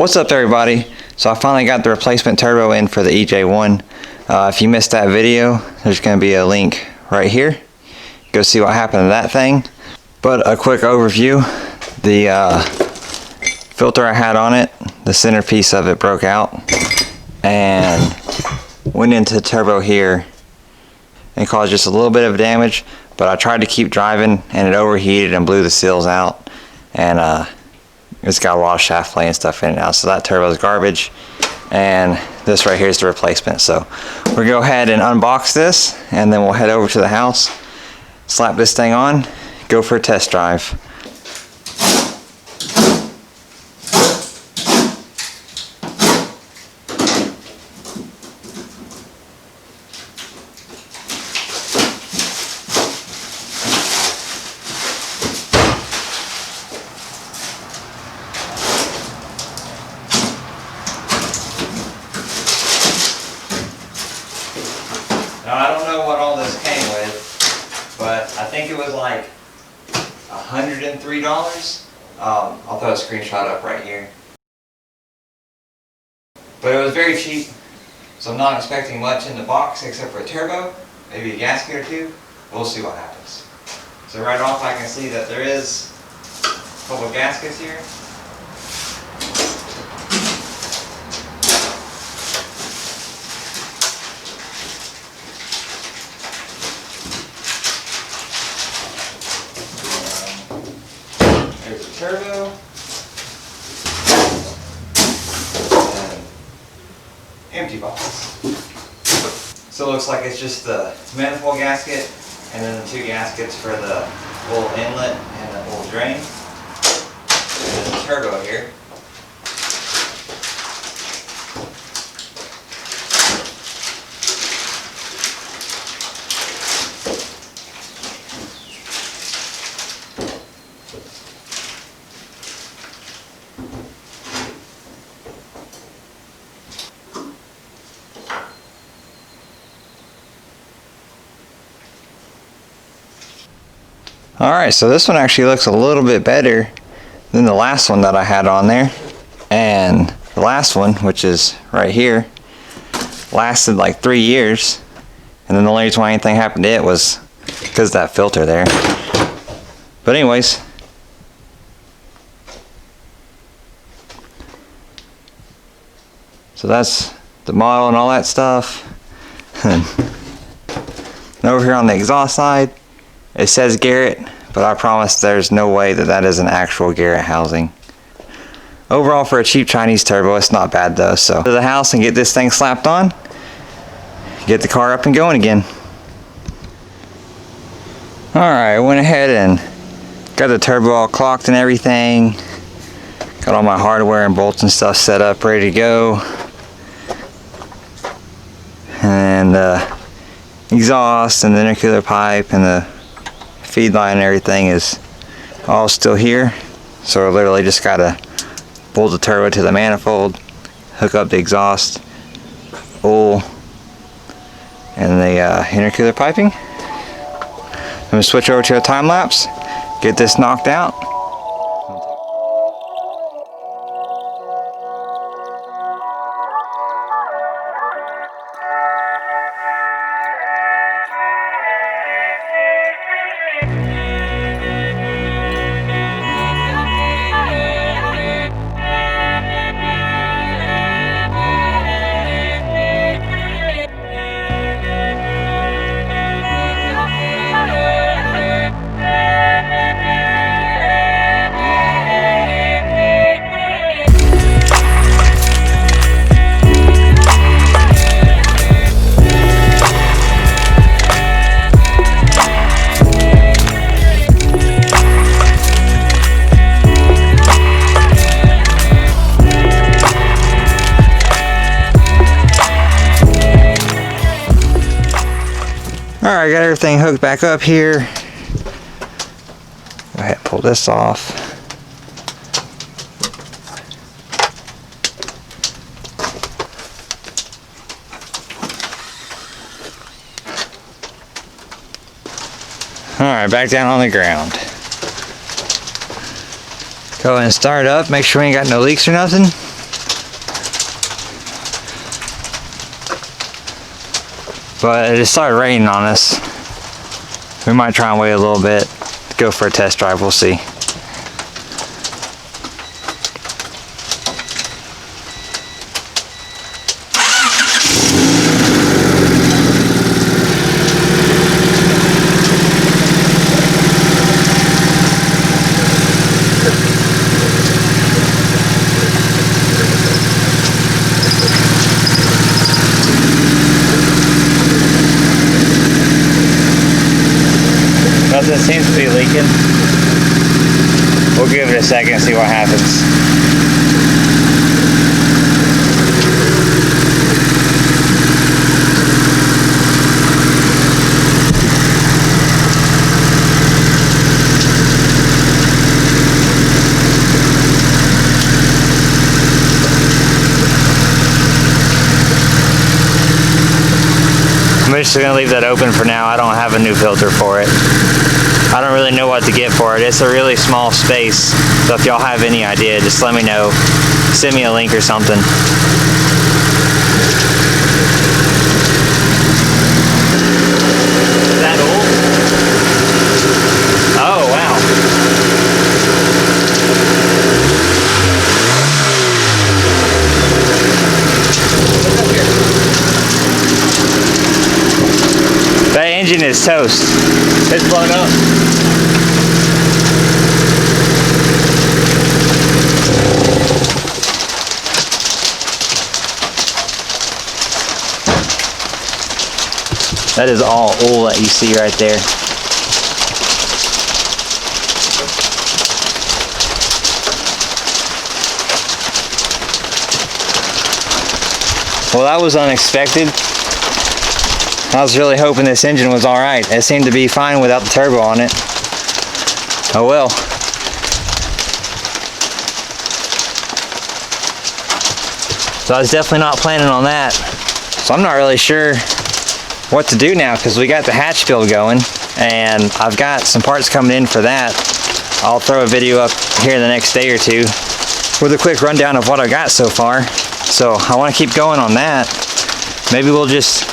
What's up everybody? So I finally got the replacement turbo in for the EJ1. If you missed that video, there's going to be a link right here. Go see what happened to that thing. But a quick overview. The filter I had on it, the centerpiece of it broke out and went into the turbo here and caused just a little bit of damage, but I tried to keep driving and it overheated and blew the seals out, and it's got a lot of shaft play and stuff in it now, so that turbo is garbage, and this right here is the replacement. So we're gonna go ahead and unbox this, and then we'll head over to the house, slap this thing on, go for a test drive. Now I don't know what all this came with, but I think it was like $103. I'll throw a screenshot up right here. But it was very cheap, so I'm not expecting much in the box except for a turbo, maybe a gasket or two. We'll see what happens. So right off I can see that there is a couple of gaskets here. There's a turbo, and empty box. So it looks like it's just the manifold gasket and then the two gaskets for the full inlet and the full drain. And there's a turbo here. Alright, so this one actually looks a little bit better than the last one that I had on there. And the last one, which is right here, lasted like 3 years. And then the only reason why anything happened to it was because of that filter there. But anyways, so that's the model and all that stuff. And over here on the exhaust side, it says Garrett, but I promise there's no way that that is an actual Garrett housing. Overall, for a cheap Chinese turbo, it's not bad though. So to the house and get this thing slapped on, get the car up and going again. Alright, I went ahead and got the turbo all clocked and everything. Got all my hardware and bolts and stuff set up, ready to go. And exhaust and the intercooler pipe and the feed line and everything is all still here, so I literally just gotta bolt the turbo to the manifold, hook up the exhaust, oil, and the intercooler piping. I'm gonna switch over to a time lapse, get this knocked out. Alright, I got everything hooked back up here. Go ahead and pull this off. Alright, back down on the ground. Go ahead and start it up, make sure we ain't got no leaks or nothing. But it just started raining on us. We might try and wait a little bit, go for a test drive, we'll see. Nothing seems to be leaking. We'll give it a second and see what happens. I'm just gonna leave that open for now. I don't have a new filter for it. I don't really know what to get for it. It's a really small space, so if y'all have any idea, just let me know. Send me a link or something. Is that old? Oh, wow. That engine is toast. It's blown up. That is all oil that you see right there. Well, that was unexpected. I was really hoping this engine was alright. It seemed to be fine without the turbo on it. Oh well. So I was definitely not planning on that. So I'm not really sure what to do now, because we got the hatch build going and I've got some parts coming in for that. I'll throw a video up here the next day or two with a quick rundown of what I got so far. So I want to keep going on that. Maybe we'll just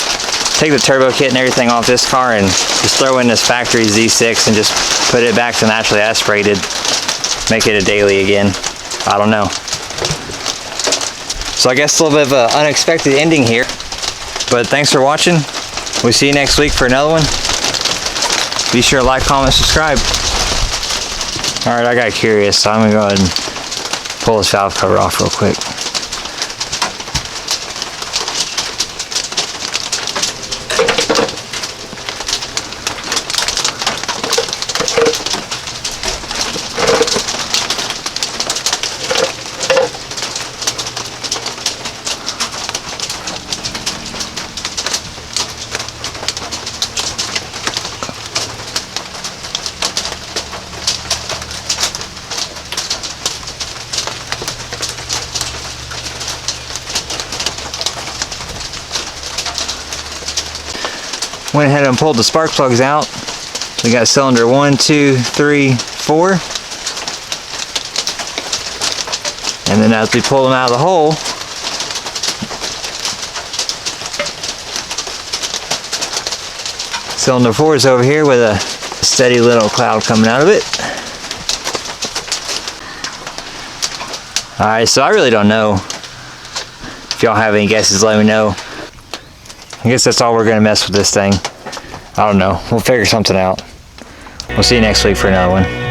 take the turbo kit and everything off this car and just throw in this factory Z6 and just put it back to naturally aspirated, make it a daily again. I don't know. So I guess a little bit of an unexpected ending here, but thanks for watching. We'll see you next week for another one. Be sure to like, comment, subscribe. Alright, I got curious, so I'm gonna go ahead and pull this valve cover off real quick. Went ahead and pulled the spark plugs out. We got cylinder 1, 2, 3, 4. And then as we pull them out of the hole, cylinder 4 is over here with a steady little cloud coming out of it. Alright, so I really don't know. If y'all have any guesses, let me know. I guess that's all we're going to mess with this thing. I don't know. We'll figure something out. We'll see you next week for another one.